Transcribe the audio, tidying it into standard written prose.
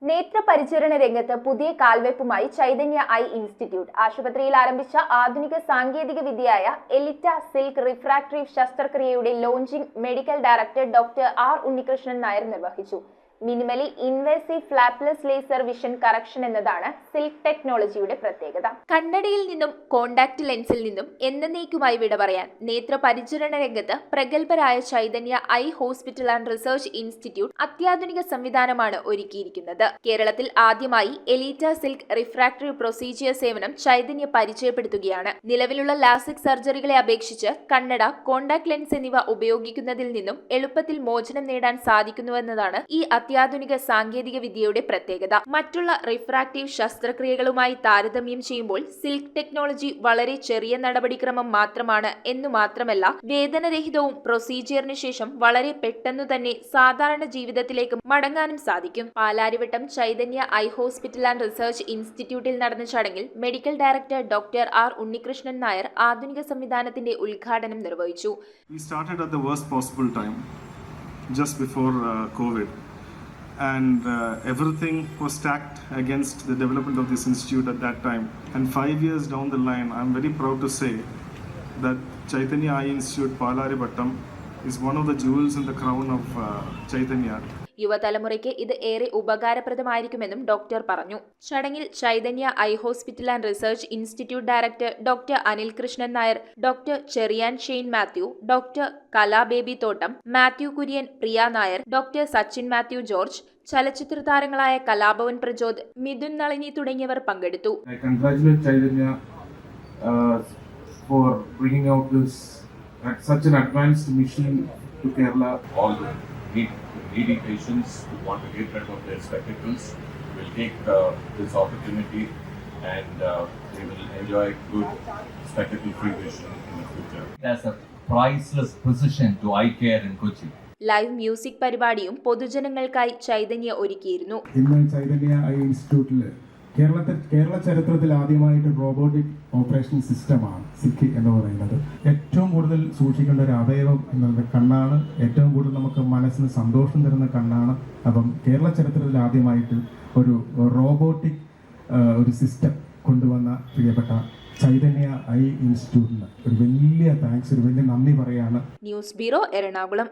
നേത്രപരിചരണ രംഗത്ത് പുതിയ കാൽവെപ്പുമായി Chaitanya I institute ആശുപത്രിയിൽ ആരംഭിച്ച ആധുനിക സാങ്കേതിക വിദ്യയായ എലിറ്റ സിൽക്ക് റിഫ്രാക്ടറി ശസ്ത്രക്രിയയുടെ launching medical director doctor R Unnikrishnan Nair നിർവഹിച്ചു. Minimally invasive flapless laser vision correction എന്നതാണ് സിൽക്ക് ടെക്നോളജിയുടെ പ്രത്യേകത. കണ്ണടയിൽ നിന്നും കോണ്ടാക്ട് ലെൻസിൽ നിന്നും എന്നേക്കുമായി വിട പറയാൻ നേത്രപരിചരണ രംഗത്ത് പ്രഗത്ഭരായ Chaitanya eye hospital and research institute അത്യാധുനിക സംവിധാനമാണ് ഒരുക്കിയിരിക്കുന്നത്. കേരളത്തിൽ ആദ്യമായി എലീറ്റ സിൽക്ക് റിഫ്രാക്ടറി പ്രൊസീജിയർ സേവനം ചൈതന്യ പരിചയപ്പെടുത്തുകയാണ്. നിലവിലുള്ള ലാസിക് സർജറികളെ അപേക്ഷിച്ച് കണ്ണട, കോണ്ടാക്ട് ലെൻസ് എന്നിവ ഉപയോഗിക്കുന്നതിൽ നിന്നും എളുപ്പത്തിൽ മോചനം നേടാൻ സാധിക്കുന്നുവെന്നതാണ് ഈ അത്യാധുനിക സാങ്കേതിക വിദ്യയുടെ പ്രത്യേകത. മറ്റുള്ള റിഫ്രാക്റ്റീവ് ശസ്ത്രക്രിയകളുമായി താരതമ്യം ചെയ്യുമ്പോൾ സിൽക്ക് ടെക്നോളജി വളരെ ചെറിയ നടപടിക്രമം മാത്രമാണ് എന്നു മാത്രമല്ല വേദനരഹിതവും പ്രൊസീജിയറിന് ശേഷം വളരെ പെട്ടെന്നു തന്നെ സാധാരണ ജീവിതത്തിലേക്ക് മടങ്ങാനും സാധിക്കും. Palarivattom Chaitanya eye hospital and research ഇൻസ്റ്റിറ്റ്യൂട്ടിൽ നടന്ന ചടങ്ങിൽ medical director doctor R Unnikrishnan Nair ആധുനിക സംവിധാനത്തിന്റെ ഉദ്ഘാടനം നിർവഹിച്ചു. Just before COVID, and everything was stacked against the development of this institute at that time. And 5 years down the line, I'm very proud to say that Chaitanya Eye Institute Palarivattam is one of the jewels in the crown of Chaitanya. യുവതലമുറയ്ക്ക് ഇത് ഏറെ ഉപകാരപ്രദമായിരിക്കുമെന്നും doctor പറഞ്ഞു. ചടങ്ങിൽ Chaitanya eye hospital and research institute director doctor Anil Krishnan Nair, doctor Cherian Shane Mathew, doctor Kalababy Thottam, Mathew Kurian, Priya Nair, doctor Sachin Mathew George, ചലച്ചിത്ര താരങ്ങളായ കലാഭവൻ പ്രജോദ്, മിഥുൻ നളിനി തുടങ്ങിയവർ പങ്കെടുത്തു. For bringing out this such an advanced machine to Kerala. All the needy patients who want to get rid of their spectacles will take this opportunity and they will enjoy good spectacle-free vision in the future. There's a priceless precision to eye care in Kochi. Live music പരിപാടിയും പൊതുജനങ്ങൾക്കായി ചൈതന്യ ഒരുക്കിയിരുന്നു. ഇന്ന് Chaitanya I ഇൻസ്റ്റിറ്റ്യൂട്ടിൽ കേരള ചരിത്രത്തിൽ ആദ്യമായിട്ട് robotic operation സിസ്റ്റമാണ് സിക്കി എന്ന് പറയുന്നത്. ഏറ്റവും കൂടുതൽ സൂക്ഷിക്കേണ്ട ഒരു അവയവം എന്നത് കണ്ണാണ്. ഏറ്റവും കൂടുതൽ നമുക്ക് മനസ്സിന് സന്തോഷം തരുന്ന കണ്ണാണ്. അപ്പം കേരള ചരിത്രത്തിൽ ആദ്യമായിട്ട് ഒരു റോബോട്ടിക് ഒരു സിസ്റ്റം കൊണ്ടുവന്ന പ്രിയപ്പെട്ട ചൈതന്യ ഐ ഇൻസ്റ്റിറ്റ്യൂട്ടിന് ഒരു വലിയ താങ്ക്സ്, ഒരു വലിയ നന്ദി പറയാണ്. News bureau, Ernakulam.